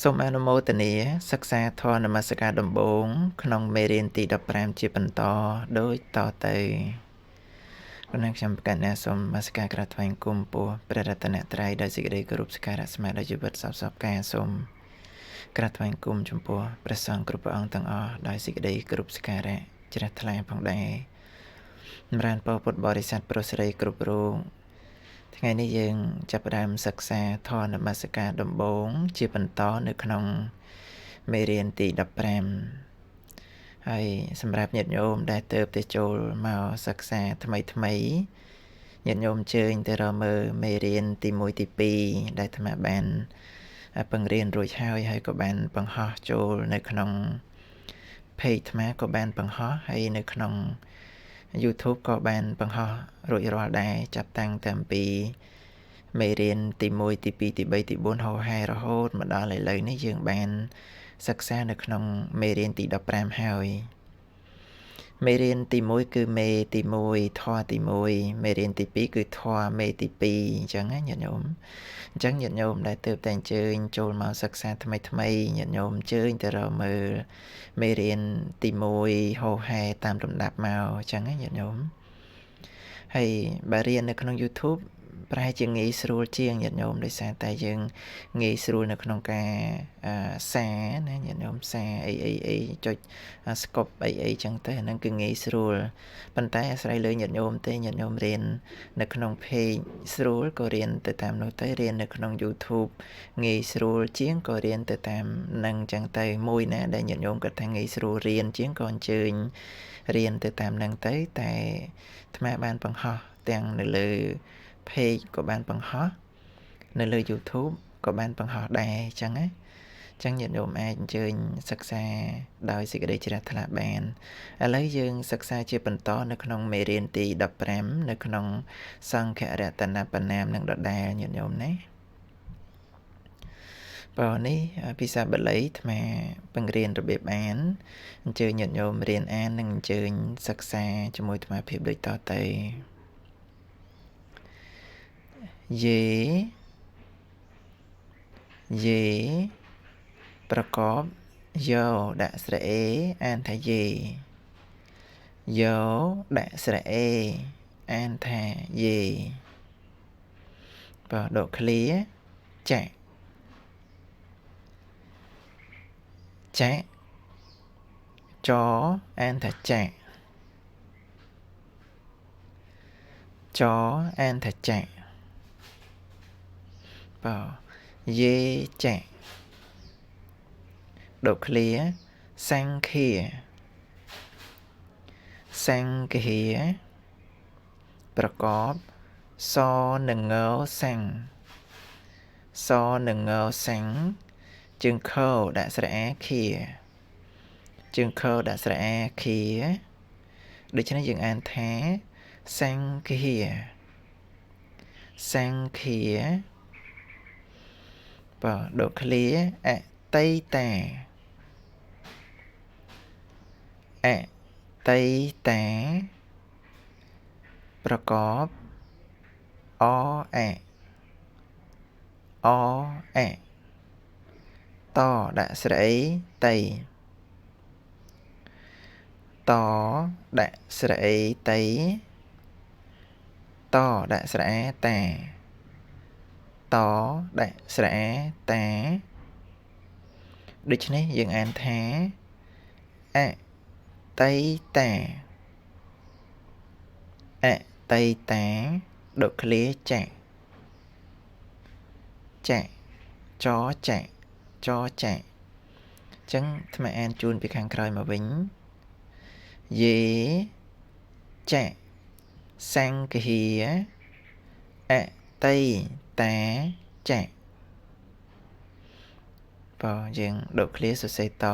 សូមអនុមោទនាសិក្សាធម៌នមស្ការដំបូងក្នុងមេរៀនទី15ជាបន្តដូចតទៅគណៈខ្ញុំកញ្ញាសូមនមស្ការក្រាបថ្វាយគុំពោះព្រះរតនត្រ័យដោយសេចក្តីគោរពសក្ការៈស្មារតីជីវិតសពកាយសូមក្រាបថ្វាយគុំចំពោះព្រះសង្ឃគ្រប់ព្រះអង្គទាំងអស់ដោយសេចក្តីគោរពសក្ការៈជ្រះថ្លាផងដែរចម្រើនពរពុទ្ធបរិស័ទប្រុសស្រីគ្រប់រូបថ្ងៃនេះយើងចាប់ផ្ដើមសិក្សាធម៌នមស្ការដំបូងជាបន្តនៅក្នុងមេរៀនទី15ហើយសម្រាប់ញាតិញោមដែលទើបតែចូលមកសិក្សាថ្មីញាតិញោមអញ្ជើញទៅរកមើលមេរៀនទី1ទី2ដែលអាត្មាបានបង្រៀនរួចហើយក៏បានបង្ហោះចូលនៅក្នុង page អាត្មាក៏បានបង្ហោះហើយនៅក្នុង YouTube ក៏បានបង្ហោះរួចរាល់ដែរចាប់តាំងតែពីមេរៀនទី1ទី2ទី3ទី4ហោហែរហូតមកដល់ឥឡូវនេះយើងបានសិក្សានៅក្នុងមេរៀនទី15ហើយមេរៀនទី1គឺមេទី1ធម៌ទី1មេរៀនទី2គឺធម៌មេទី2អញ្ចឹងណាញាតិញោមអញ្ចឹងញាតិញោមដែលទើបតែអញ្ជើញចូលមកសិក្សាថ្មីញាតិញោមអញ្ជើញទៅរកមើលមេរៀនទី1ហោហែតាមលំដាប់មកអញ្ចឹងណាញាតិញោមហើយបើរៀននៅក្នុង YouTube ប្រហែលជាងាយស្រួលជាងញាតិញោមដោយសារតែយើងងាយស្រួលនៅក្នុងការសារណាញាតិញោមសារអីចុចស្កប់អីចឹងទៅអាហ្នឹងគឺងាយស្រួលប៉ុន្តែអាស្រ័យលើញាតិញោមទេញាតិញោមរៀននៅក្នុង page ស្រួលក៏រៀនទៅតាមនោះទៅរៀននៅក្នុង YouTube ងាយស្រួលជាងក៏រៀនទៅតាមនឹងចឹងទៅមួយណាដែលញាតិញោមគាត់ថាងាយស្រួលរៀនជាងក៏អញ្ជើញរៀនទៅតាមនឹងទៅតែអាត្មាបានបង្ហោះទាំងនៅលើpage ក៏បានបង្ហោះនៅលើ YouTube ក៏បានបង្ហោះដែរអញ្ចឹងណាអញ្ចឹងញាតិញោមអាចអញ្ជើញសិក្សាដោយសេចក្តីជ្រះថ្លាបានឥឡូវយើងសិក្សាជាបន្តនៅក្នុងមេរៀនទី15នៅក្នុងសង្ឃរតនបណ្ណាមនឹងដដែលញាតិញោមណាបើនេះភាសាបាលីអាត្មាបង្រៀនរបៀបអានអញ្ជើញញាតិញោមរៀនអាននិងអញ្ជើញសិក្សាជាមួយអាត្មាភាពដូចតទៅយេប្រកបយោដាក់ស្រៈអេអានថាយេយោដាក់ស្រៈអេអានថាយេបើដកឃ្លាចាក់ចអានថាចាក់ចអានថាចាក់បើយេចាក់ដកឃ្លាសង្ឃាប្រកបសនឹងងសាំងសនឹងងសាំងជើងខដាក់ស្រៈអាខាជើងខដាក់ស្រៈអាខាដូច្នេះយើងអានថាសង្ឃាបើដកឃ្លាអតីតាប្រកបអតដាក់ស្រៈអីតដាក់ស្រៈអីតដាក់ស្រៈអាតាតដាក់ស្រៈអាតាដូច្នេះយើងអានថាអតីតាដកឃ្លាចាក់ចចាក់អញ្ចឹងថ្មអានជូនពីខាងក្រោយមកវិញយេចាក់សង្ឃាអតីតាចាក់បើយើងដកឃ្លាសរសេរត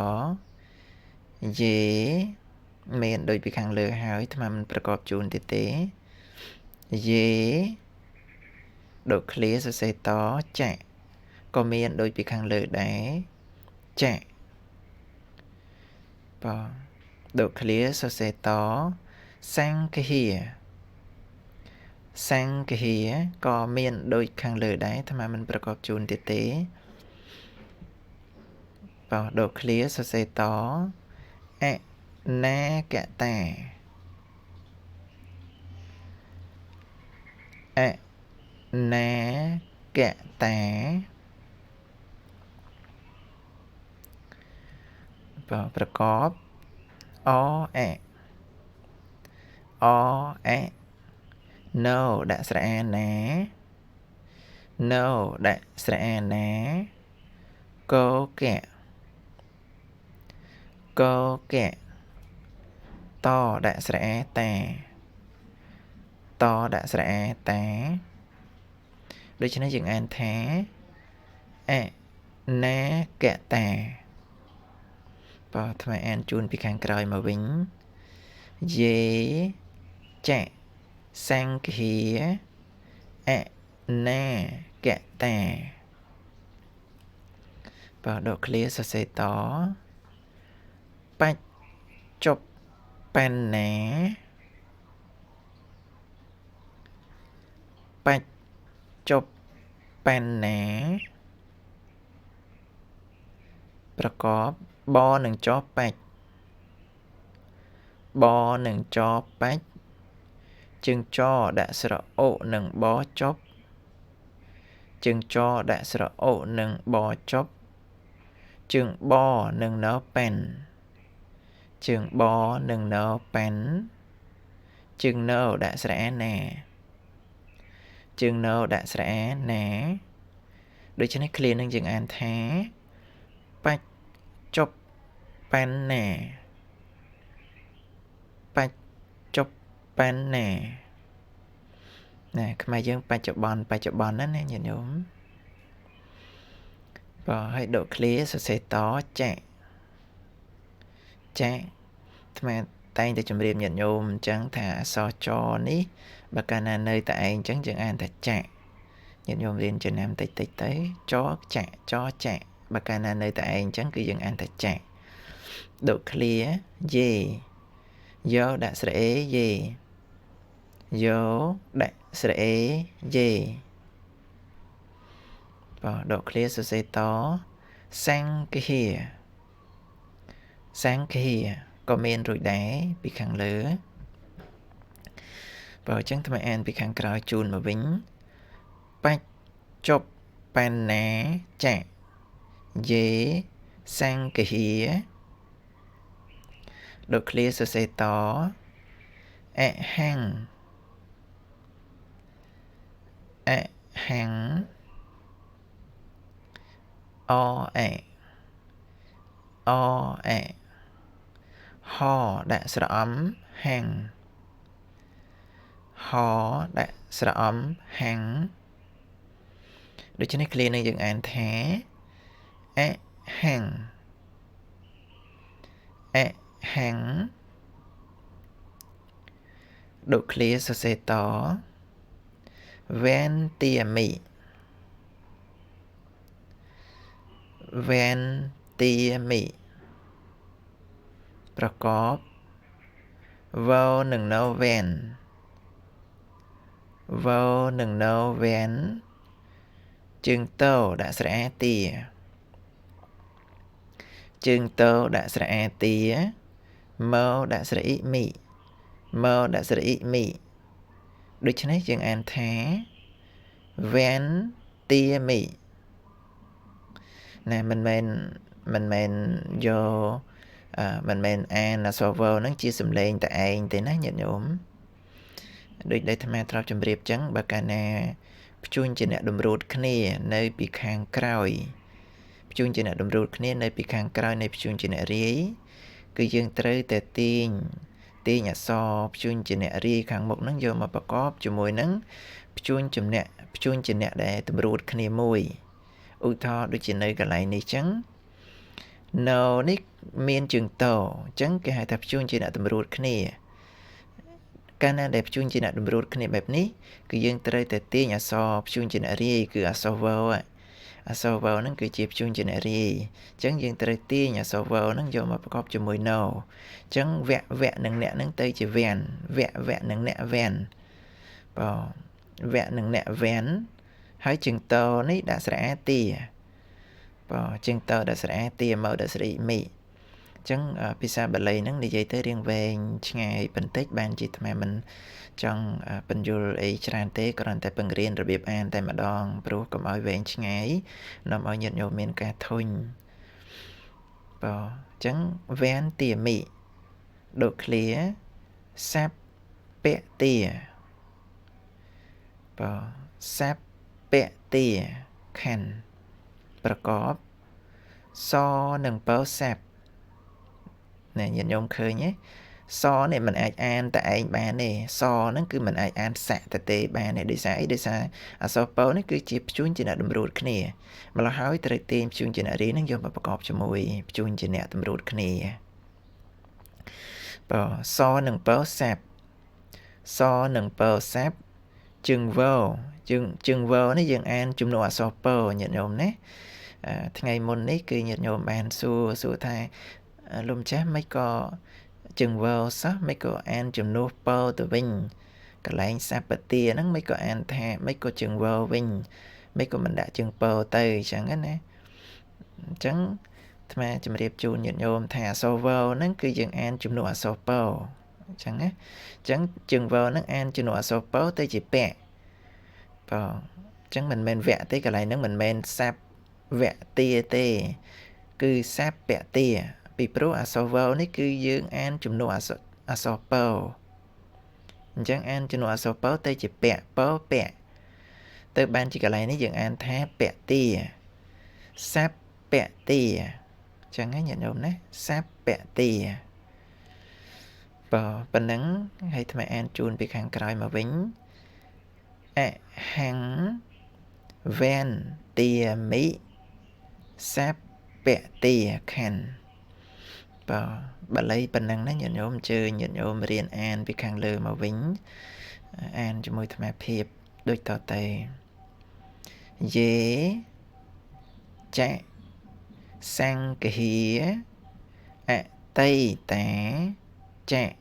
យេមានដូចពីខាងលើហើយថ្មមិនប្រកបជូនទៀតទេយេដកឃ្លាសរសេរតចាក់ក៏មានដូចពីខាងលើដែរចាក់បើដកឃ្លាសរសេរតសង្ឃាក៏មានដូចខាងលើដែរអាត្មាមិនប្រកបជូនទៀតទេ Bảo độ clear so sẽ tó na kẹ tà na kẹ tà bảo ประกอบno ដាក់ស្រែណា no ដាក់ស្រែណាកកែតដាក់ស្រែតាតដាក់ស្រែតាដូច្នេះយើងអានថាណាកែតាបាទថ្មអានជូនពីខាងក្រោយមកវិញយេចាសង្ឃាណាកែតាបាទដក clear សរសេរតបច្ចុប្បន្នាបច្ចុប្បន្នាប្រកបបនឹងចបច្ចបនឹងចបច្ចជើងចដាក់ស្រៈអូនឹងបចប់ជើងចដាក់ស្រៈអូនឹងបចប់ជើងបនឹងនៅប៉ែនជើងបនឹងនៅប៉ែនជើងនៅដាក់ស្រែណាជើងនៅដាក់ស្រែណាដូច្នេះ clear នឹងយើងអានថាបច្ចុប្បន្នាបច្ចុប្បន្នាណាខ្មែរយើងបច្ចុប្បន្នណាញាតិញោមបើឲ្យដក clear សរសេរតចាថ្មតែងតែជម្រាបញាតិញោមអញ្ចឹងថាអក្សរចនេះបើកាលណានៅតែឯងអញ្ចឹងយើងអានថាចាញាតិញោមរៀនចំណាំតិចទៅចចាបើកាលណានៅតែឯងអញ្ចឹងគឺយើងអានថាចាដក clear យេយកដាក់ស្រែយេយកដាក់ស្រែយេបាទដក clear សរសេរតសង្ឃាក៏មានរួចដែរពីខាងលើបើអញ្ចឹងថ្មអានពីខាងក្រោយជូនមកវិញបច្ចុប្បន្នាចាយេសង្ឃាដក clear សរសេរតអហង្អហដាក់ស្រៈអំហាំងហដាក់ស្រៈអំហាំងដូច្នេះ clear នឹងយើងអានថាអហង្ដក clear សរសេរតវេនទាមីប្រកបវោនឹងនៅវេនជើងតោដាក់ស្រែទាជើងតោដាក់ស្រែទាមកដាក់ស្រអ៊ីមីដូច្នេះយើងអានថាវេនទាមីណាមិនមែនយកមិនមែនអានអក្សរវហ្នឹងជាសំឡេងតែឯងទេណាញាតិញោមដូចដែលអាត្មាត្រូវជម្រាបចឹងបើកាលណាព្យួនជាអ្នកតម្រូតគ្នានៅពីខាងក្រោយព្យួនជាអ្នកតម្រូតគ្នានៅពីខាងក្រោយនៃព្យួនជាអ្នករាយគឺយើងត្រូវតែទាញអក្សរព្យួនជាអ្នករាយខាងមុខហ្នឹងយកមកប្រកបជាមួយនឹងព្យួនជាអ្នកដែលតម្រូតគ្នាមួយឧទាហរណ៍ដូចជានៅកន្លែងនេះចឹងno នេះមានជើងតអញ្ចឹងគេហៅថាព្យួនជាអ្នកតម្រួតគ្នាកាលណាដែលព្យួនជាអ្នកតម្រួតគ្នាបែបនេះគឺយើងត្រូវតែទាញអក្សរព្យួនជាអ្នករាយគឺអក្សរវហ្នឹងគឺជាព្យួនជាអ្នករាយអញ្ចឹងយើងត្រូវទាញអក្សរវហ្នឹងយកមកប្រកបជាមួយ no អញ្ចឹងវៈនឹងអ្នកហ្នឹងទៅជាវៈនឹងអ្នកវៈវៈនឹងអ្នកវៈហើយជើងតនេះដាក់ស្រែទា chừng tờ đã sẽ tiềm màu đã sẽ mị chẳng pisa bà lấy nâng đi dây tới riêng về ngày bình tích ban chỉ mà mình trong bình dùl ấy tràn tế còn tại bằng riêng rồi biếp an tại mà đòn bố có mọi về ngày nó mọi nhận nhộn mình cả thôi chẳng vén tìa mị độ clear sáp bẹ tìa sáp bẹ tìa khănประกอบซอหนึ่งเปอร์แซบnày nhìn nhôm khơi nhé so này mình ai an tại anh ba này so nó cứ mình ai an xạ tại tê ba này đi xa so bố nó cứ chip chuôn chỉ là đầm ruột cái này mà nó hỏi tới tim chuôn chỉ là đi nó vô màประกอบcho mùi chuôn chỉ là đầm ruột cái này so nâng bó sạp so nâng bó sạp chừng vô nó dừng an chung nụ so bó nhận nhôm nế ngày môn ní cứ nhận nhôm bàn xua thay lùm chá mấy có chừng vô sắp mấy có an chùm nụ bó từ vinh cả lại anh sạp bà tia nâng mấy có an thà mấy có chừng vô vinh mấy có mình đã chừng bó tây chẳng á nè chẳng mà chùm riêng chú nhận nhôm thà so vô nâng cứ dừng an chùm nụ so bó chẳng á chẳng chừng vô nâng an chùm nụ so bó tới chỉ bẹ chẳng mình men vẽ tới cả lại nâng mình men sạp vẽ tia tê cứ sạp vẽ tia bị pro so vô ní cứ dương an chùm nụ so bó chẳng an chùm nụ so bó tới chỉ bẹ bó bẹ tới ban chỉ cả lại ní dừng an thà bẹ tia sạp bẹ tia chẳng ấy nhận đúng đấy sáp bẹ tìa bình nắng hay thầm an chun bị kháng còi mà vĩnh hàng ven tìa mỹ sáp bẹ tìa khăn bà lấy bình nắng nó nhận ôm chơi nhận ôm riêng an bị kháng lơ mà vĩnh an cho môi thầm phiệp đôi tỏ tề dễ chạy sang kia tây tá chạy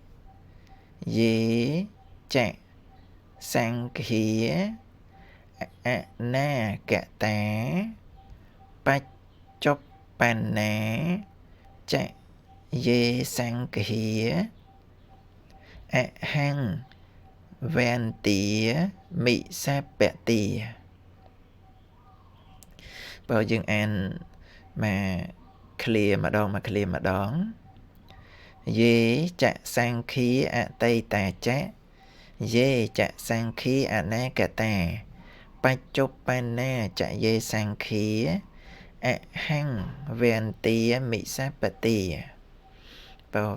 dễ chạy sang kia na cả tá bách chốc bàn ná chạy dễ sang kia hăng ven tía mị sáp bẹ tìa bao dương an mà clear mà đón dê chạ sang khí tây tà chá dê chạ sang khí na cả tà bách chốc ba na chạ dê sang khí hăng ven tía mị sáp bà tìa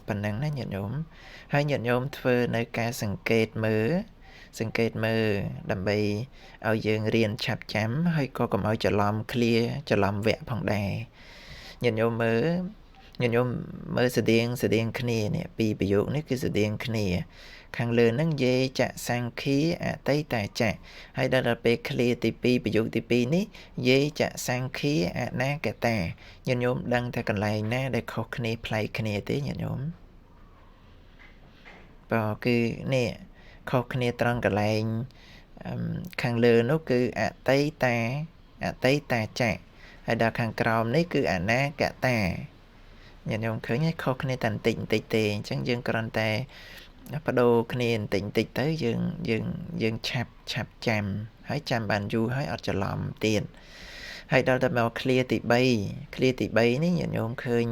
phần năng nó nhận ốm hay nhận ốm thơ nơi caสังเกตมือđầm bìเอาdương riêng chạp chám hay có cầm ao chờ lòm clear chờ lòm vẽ phòng đài nhận ốm mơ sự điên khnia nè bị ví dụ này cứ sự điên khnia khang lừa nâng dê chạ sang khí tây tà chạ hay đó là bê clear tipi ví dụ tipi ní dê chạ sang khí na cả tà nhận ốm đăng theo cần lại na để khó khnia play khnia tí nhận ốm cứ nè khó khnia trăng cả lại khang lừa nó cứ tây tà chạ hay đó khang crom ní cứ na cả tà nhận ốm khởi nhé khó khnia tàn tịnh tịt tề chẳng dương còn tè bắt đầu khnia tịnh tịt tới dương chạp chàm hãy chàm bàn du hãy ở cho làm tiền hay đó là màu clear tị bay ní nhận ốm khơi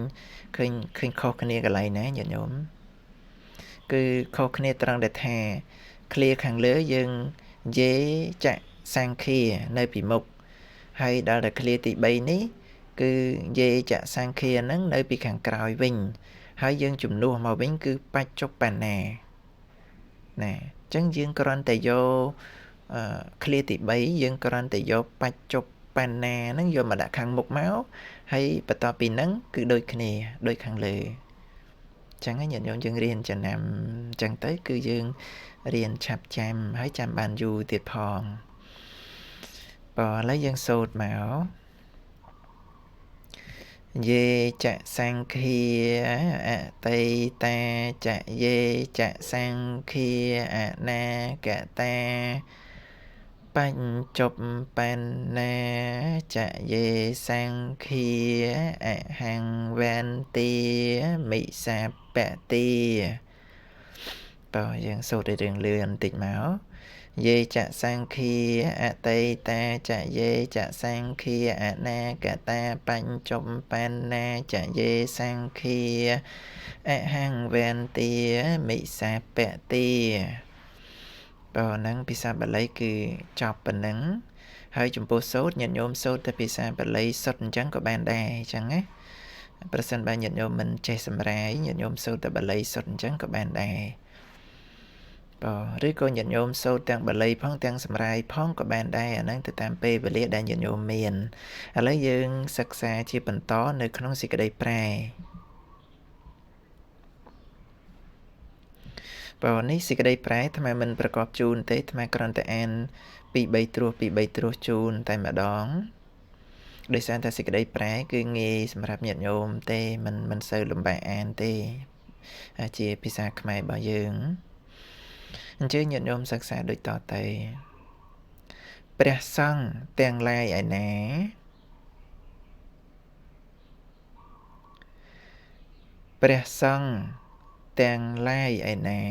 khó khnia cái lại nè nhận ốm cứ khó khnia trăng để thà clear khang lứa dương dễ chạy sang kia nơi bị mục hay đó là clear tị bay ní cứ dễ chạ sang kia nắng nơi bị kháng còi vinh hay dương chùm nua màu bánh cứ bách chốc bàn nè chẳng dương còn tại do clear tị bấy dương còn tại do bách chốc bàn nè nắng do mà đã kháng một máu hay bà tỏ bị nắng cứ đôi kháng lệ chẳng ấy nhận dọn dương riêng chẳng nằm chẳng tới cứ dương riêng chạp chàm hay chàm bàn dù tiệt hòn bỏ lấy dương sốt máu dê chạ sang kia tây ta chạ dê chạ sang kia na cả ta bánh chụp bên nè chạ dê sang khi hàng ven tì mị sạp bẹ tì bảo dân sâu để đường lươn tịch máu dê chạ sang khi tây ta chạ dê chạ sang khi na cả ta bánh chụp bên nè chạ dê sang khi hàng ven tì mị sạp bẹ tì bảo nắng pizza bà lấy cứ chọc bà nắng hơi chúng bố sốt nhận nhôm sốt ta pizza bà lấy sốt trắng của bạn đài chẳng á bà sân bà nhận nhôm mình chê xâm rái nhận nhôm sốt ta bà lấy sốt trắng của bạn đài bảo rưới cô nhận nhôm sốt tăng bà lấy phong tăng xâm rái phong của bạn đài nắng từ tam pê bà lấy đài nhận nhôm miền lấy dương sắc xa chia bần tó nơi không xì cái đây prai bảo ní xì cái đây prai thầm mìnhประกอบจูนtế thầm còn tại an bị bay trua chun tại mà đónដោយសារតែសេចក្តីប្រែគឺងាយសម្រាប់ញាតិញោមទេមិនសូវលំបាកអានទេជាភាសាខ្មែររបស់យើងអញ្ជើញញាតិញោមសិក្សាដូចតទៅព្រះសង្ឃទាំងឡាយឯណាព្រះសង្ឃទាំងឡាយឯណា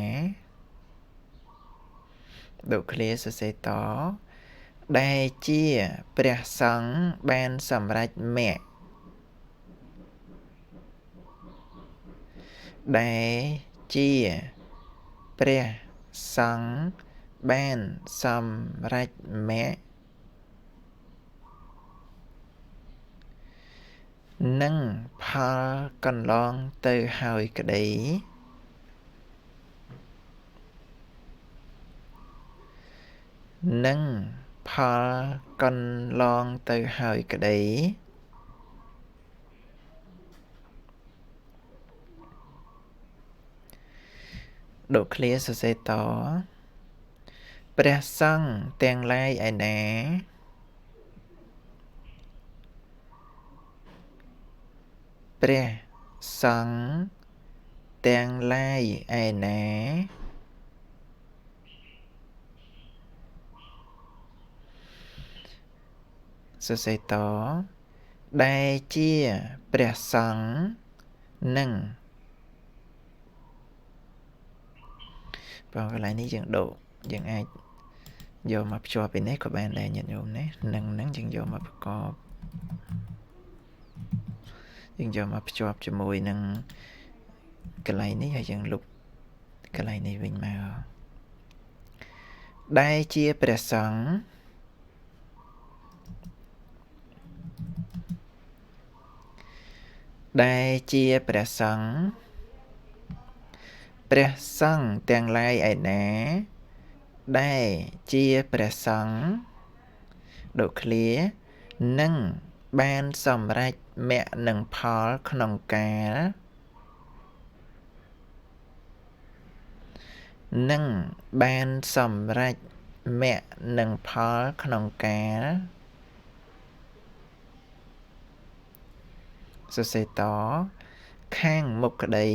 ដូចគ្នាសរសេរតដែលជាព្រះសង្ឃបានសម្រេចមគ្គដែលជាព្រះសង្ឃបានសម្រេចមគ្គនិងផលកន្លងទៅហើយក្តីនិងផលកន្លងទៅហើយក្តីដូចគ្នាសរសេរតព្រះសង្ឃទាំងឡាយឯណាព្រះសង្ឃទាំងឡាយឯណាសរសេរតដែលជាព្រះសង្ឃនិងបើកន្លែងនេះយើងដូរយើងអាចយកមកភ្ជាប់ពីនេះក៏បានដែរញាតិញោមណានឹងយើងយកមកប្រកបយើងយកមកភ្ជាប់ជាមួយនឹងកន្លែងនេះហើយយើងលុបកន្លែងនេះវិញមកដែលជាព្រះសង្ឃដែលជាព្រះសង្ឃព្រះសង្ឃទាំងឡាយឯណាដែលជាព្រះសង្ឃដូចគ្នានឹងបានសម្រេចមគ្គនិងផលក្នុងកាលនឹងបានសម្រេចមគ្គនិងផលក្នុងកាលសរសេរតខាងមុខក្តី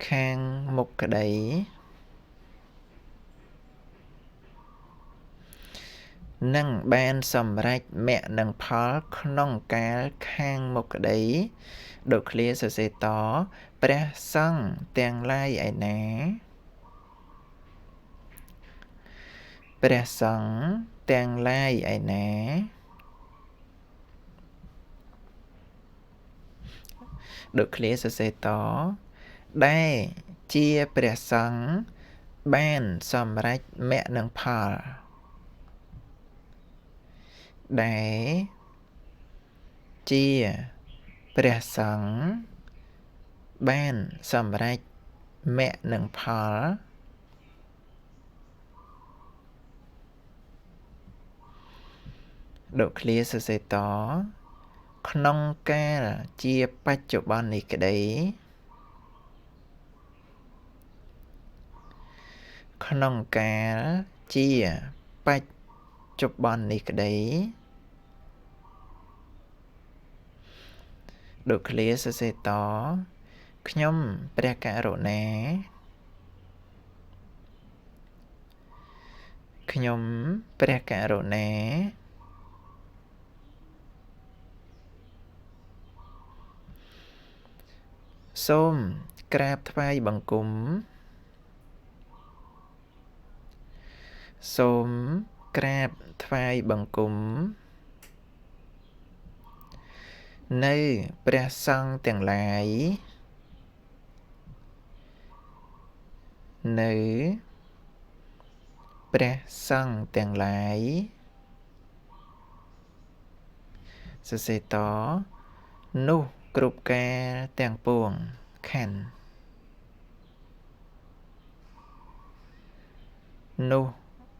ខាងមុខក្តីនឹងបានសម្រេចមគ្គនិងផលក្នុងកាលខាងមុខក្តីដូចគ្នាសរសេរតព្រះសង្ឃទាំងឡាយឯណាព្រះសង្ឃទាំងឡាយឯណាដូចគ្នាសរសេរតដែលជាព្រះសង្ឃបានសម្រេចមគ្គនិងផលដែលជាព្រះសង្ឃបានសម្រេចមគ្គនិងផលដូចគ្នាសរសេរតក្នុងកាលជាបច្ចុប្បន្ននេះក្តីក្នុងកាលជាបច្ចុប្បន្ននេះក្តីដូចគ្នាសរសេរតខ្ញុំព្រះករុណា ខ្ញុំព្រះករុណាសូមក្រាបថ្វាយបង្គំសូមក្រាបថ្វាយបង្គំនៅព្រះសង្ឃទាំងឡាយនៅព្រះសង្ឃទាំងឡាយសរសេរតនោះគ្រប់ការទាំងពួងខណ្ឌនោះ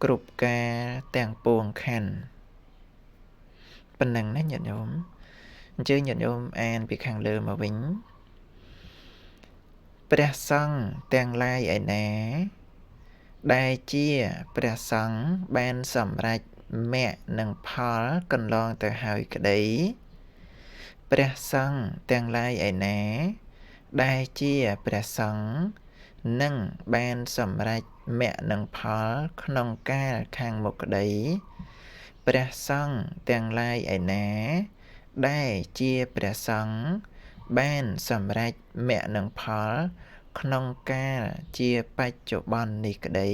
គ្រប់ការទាំងពួងខណ្ឌប៉ុណ្ណឹងណាញាតិញោមអញ្ជើញញាតិញោមអានពីខាងលើមកវិញព្រះសង្ឃទាំងឡាយឯណាដែលជាព្រះសង្ឃបានសម្រេចមគ្គនិងផលកន្លងទៅហើយក្តីព្រះសង្ឃទាំងឡាយឯណាដែលជាព្រះសង្ឃនឹងបានសម្រេចមគ្គនិងផលក្នុងកាលខាងមុខក្តីព្រះសង្ឃទាំងឡាយឯណាដែលជាព្រះសង្ឃបានសម្រេចមគ្គនិងផលក្នុងកាលជាបច្ចុប្បន្ននេះក្តី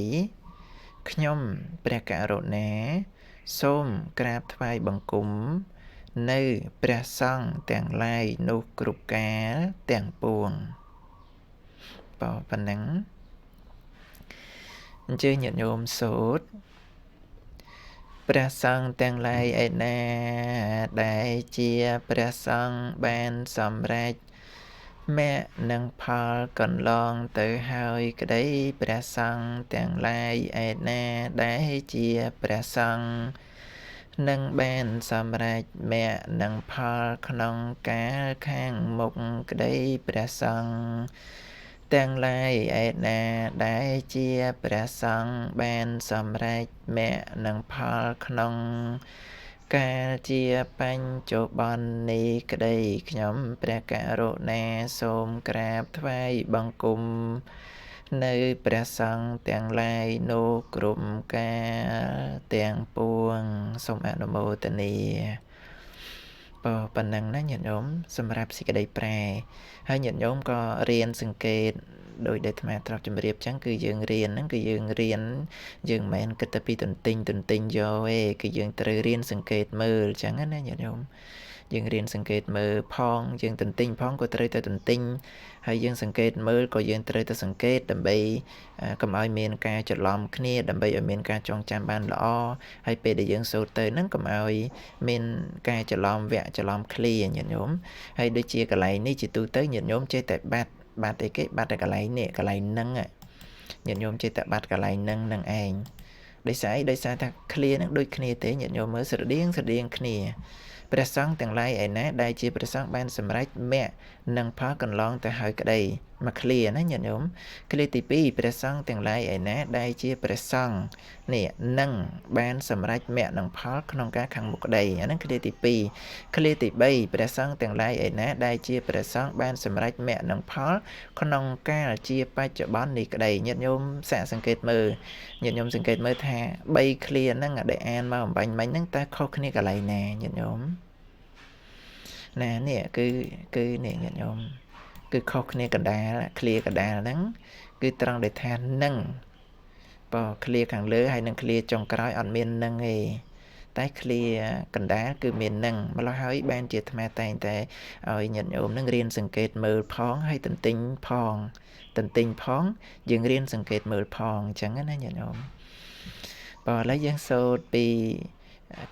ខ្ញុំព្រះករុណាសូមក្រាបថ្វាយបង្គំនៅព្រះសង្ឃទាំងឡាយនោះគ្រប់កាលទាំងពួងប៉ុណ្ណឹងអញ្ជើញញាតិញោមសូត្រព្រះសង្ឃទាំងឡាយឯណាដែលជាព្រះសង្ឃបានសម្រេចមគ្គនិងផលកន្លងទៅហើយក្តីព្រះសង្ឃទាំងឡាយឯណាដែលជាព្រះសង្ឃនឹងបានសម្រេចមគ្គនិងផលក្នុងកាលខាងមុខក្តីព្រះសង្ឃទាំងឡាយឯណាដែលជាព្រះសង្ឃបានសម្រេចមគ្គនិងផលក្នុងកាលជាបញ្ចុប្បន្ននេះក្តីខ្ញុំព្រះករុណាសូមក្រាបថ្វាយបង្គំនៅព្រះសង្ឃទាំងឡាយនោះគ្រប់កាលទាំងពួងសូមអនុមោទនាប៉ុណ្ណឹងណាញាតិញោមសម្រាប់សេចក្តីប្រែហើយញាតិញោមក៏រៀនសង្កេតដោយដែលអាត្មាត្រាប់ជម្រាបចឹងគឺយើងរៀនហ្នឹងគឺយើងរៀនយើងមិនមែនគិតតែពីទន្ទិញយកទេគឺយើងត្រូវរៀនសង្កេតមើលចឹងណាញាតិញោមយើងរៀនសង្កេតមើលផងយើងទន្ទិញផងក៏ត្រូវតែទន្ទិញហើយយើងសង្កេតមើលក៏យើងត្រូវតែសង្កេតដើម្បីកុំឲ្យមានការច្រឡំគ្នាដើម្បីឲ្យមានការចងចាំបានល្អហើយពេលដែលយើងសូត្រទៅហ្នឹងកុំឲ្យមានការច្រឡំវគ្គច្រឡំឃ្លាញាតិញោមហើយដូចជាកន្លែងនេះជាទូទៅញាតិញោមចេះតែបាត់អីគេបាត់តែកន្លែងនេះកន្លែងហ្នឹងញាតិញោមចេះតែបាត់កន្លែងហ្នឹងនឹងឯងដោយសារអីដោយសារថាឃ្លាហ្នឹងដូចគ្នាទេញាតិញោមមើលស្រដៀងគ្នាព្រះសង្ឃទាំងឡាយឯណាដែលជាព្រះសង្ឃបានសម្រេចមគ្គនិងផលកន្លងទៅហើយក្តីមកឃ្លាណាញាតិញោមឃ្លាទី2ព្រះសង្ឃទាំងឡាយឯណាដែលជាព្រះសង្ឃនេះនឹងបានសម្រេចមគ្គនិងផលក្នុងការខាងមុខក្តីអាហ្នឹងឃ្លាទី2ឃ្លាទី3ព្រះសង្ឃទាំងឡាយឯណាដែលជាព្រះសង្ឃបានសម្រេចមគ្គនិងផលក្នុងកាលជាបច្ចុប្បន្ននេះក្តីញាតិញោមសាកសង្កេតមើលញាតិញោមសង្កេតមើលថា3ឃ្លាហ្នឹងដែលអានមកអំបញ្ញមិញហ្នឹងតើខុសគ្នាកន្លែងណាញាតិញោមណានេះគឺនេះញាតិញោមគឺខុសគ្នាកណ្ដាលឃ្លាកណ្ដាលហ្នឹងគឺត្រង់ដែលថានឹងឃ្លាខាងលើហើយនឹងឃ្លាចុងក្រោយអត់មាននឹងទេតែឃ្លាកណ្ដាលគឺមាននឹងម្ល៉េះហើយបានជាអាត្មាតែងតែឲ្យញាតិញោមនឹងរៀនសង្កេតមើលផងហើយទន្ទិញផងយើងរៀនសង្កេតមើលផងអញ្ចឹងណាញាតិញោមឥឡូវយើងសូត្រពី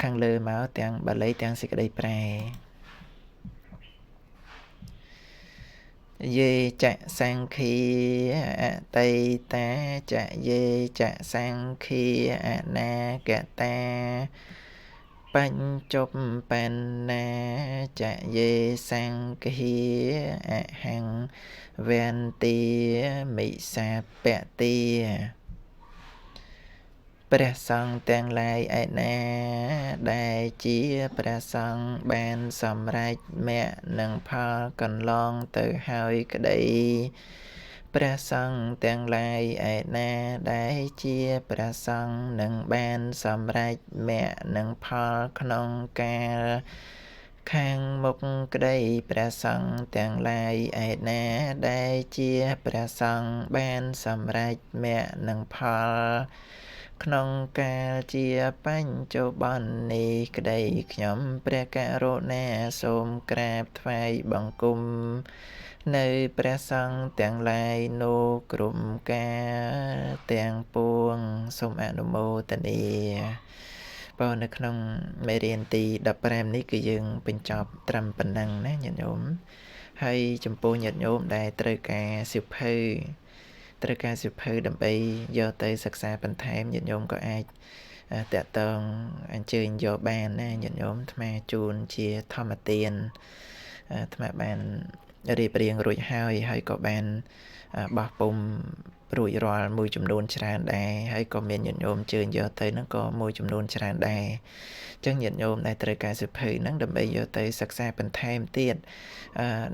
ខាងលើមកទាំងបាលីទាំងសេចក្តីប្រែយេចសង្ឃាអតីតាចយេចសង្ឃាអនាគតាបញ្ចុប្បន្នាចយេសង្ឃាអហង្វន្តិមិសាបតិព្រះសង្ឃទាំងឡាយឯណាដែលជាព្រះសង្ឃបានសម្រេចមគ្គនិងផលកន្លងទៅហើយក្តី ព្រះសង្ឃទាំងឡាយឯណាដែលជាព្រះសង្ឃនឹងបានសម្រេចមគ្គនិងផលក្នុងកាលខាងមុខក្តីព្រះសង្ឃទាំងឡាយឯណាដែលជាព្រះសង្ឃបានសម្រេចមគ្គនិងផលក្នុងកាលជាបញ្ចុប្បន្ននេះក្តីខ្ញុំព្រះករុណាសូមក្រាបថ្វាយបង្គំនៅព្រះសង្ឃទាំងឡាយនោះគ្រប់ការទាំងពួងសូមអនុមោទនាបើនៅក្នុងមេរៀនទី15នេះគឺយើងបញ្ចប់ត្រឹមប៉ុណ្ណឹងណាញាតិញោមហើយចំពោះញាតិញោមដែលត្រូវការសៀវភៅដើម្បីយកទៅសិក្សាបន្ថែមញាតិញោមក៏អាចតាក់ទងអញ្ជើញយកបានណាញាតិញោមអាត្មាជូនជាធម្មទានអាត្មាបានរៀបរៀងរួចហើយក៏បានបោះពុំរួចរាល់មួយចំនួនច្រើនដែរហើយក៏មានញាតិញោមជើញយកទៅហ្នឹងក៏មួយចំនួនច្រើនដែរអញ្ចឹងញាតិញោមដែលត្រូវការសៀវភៅហ្នឹងដើម្បីយកទៅសិក្សាបន្ថែមទៀត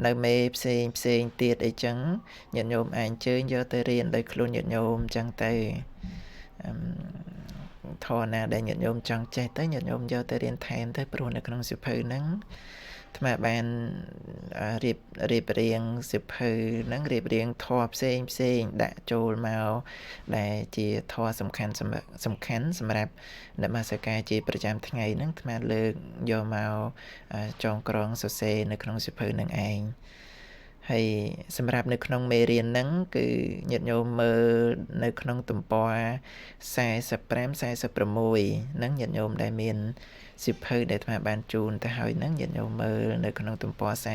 នៅមេផ្សេងទៀតអីចឹងញាតិញោមអាចអញ្ជើញយកទៅរៀនដោយខ្លួនញាតិញោមអញ្ចឹងទៅធរណាដែលញាតិញោមចង់ចេះទៅញាតិញោមយកទៅរៀនថែមទៅព្រោះនៅក្នុងសៀវភៅហ្នឹងអាត្មាបានរៀបរៀងសៀវភៅហ្នឹងរៀបរៀងធម៌ផ្សេងដាក់ចូលមកដែលជាធម៌សំខាន់សម្រាប់នមស្ការជាប្រចាំថ្ងៃហ្នឹងអាត្មាលើកយកមកចងក្រងសរសេរនៅក្នុងសៀវភៅហ្នឹងឯងហើយសម្រាប់នៅក្នុងមេរៀនហ្នឹងគឺញាតិញោមមើលនៅក្នុងទំព័រ45 46ហ្នឹងញាតិញោមដែលមានសៀវភៅដែលអាត្មាបានជូនទៅហើយហ្នឹងញាតិញោមមើលនៅក្នុងទំព័រ45 46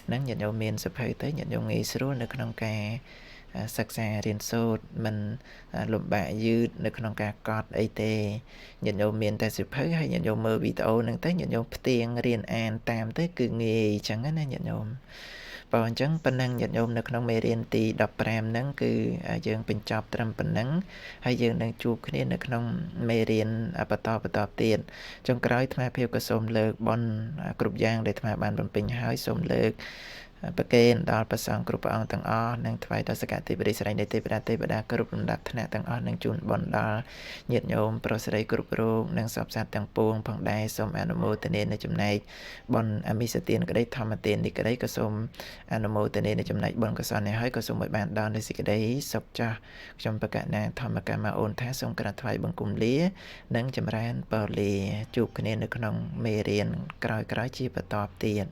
ហ្នឹងញាតិញោមមានសៀវភៅទៅញាតិញោមងាយស្រួលនៅក្នុងការសិក្សារៀនសូត្រមិនលំបាកយឺតនៅក្នុងការកត់អីទេញាតិញោមមានតែសៀវភៅហើយញាតិញោមមើលវីដេអូហ្នឹងទៅញាតិញោមផ្ទៀងរៀនអានតាមទៅគឺងាយអញ្ចឹងណាញាតិញោមបើអញ្ចឹងប៉ុណ្ណឹងញាតិញោមនៅក្នុងមេរៀនទី15ហ្នឹងគឺយើងបញ្ចប់ត្រឹមប៉ុណ្ណឹងហើយយើងនឹងជួបគ្នានៅក្នុងមេរៀនបន្តទៀតចុងក្រោយអាត្មាភាពក៏សូមលើកបន់គ្រប់យ៉ាងដែលអាត្មាបានបំពេញហើយសូមលើកប្រគេនដល់ព្រះសង្ឃគ្រប់ព្រះអង្គទាំងអស់និងថ្វាយដល់សក្ការទេពរិស័យនៃទេវតាគ្រប់លំដាប់ថ្នាក់ទាំងអស់និងជូនបន់ដល់ញាតិញោមប្រុសស្រីគ្រប់រូបនិងសពសត្វទាំងពួងផងដែរសូមអនុមោទនានៅចំណែកបន់អមិសទានក្តីធម្មទាននេះក្តីក៏សូមអនុមោទនានៅចំណែកបន់កុសលនេះហើយក៏សូមឲ្យបានដល់នូវសេចក្តីសុខចាស់ខ្ញុំបកណាធម្មកម្មអូនថាសូមក្រាបថ្វាយបង្គំលានិងចម្រើនពរលាជួបគ្នានៅក្នុងមេរៀនក្រោយៗជាបន្តទៀត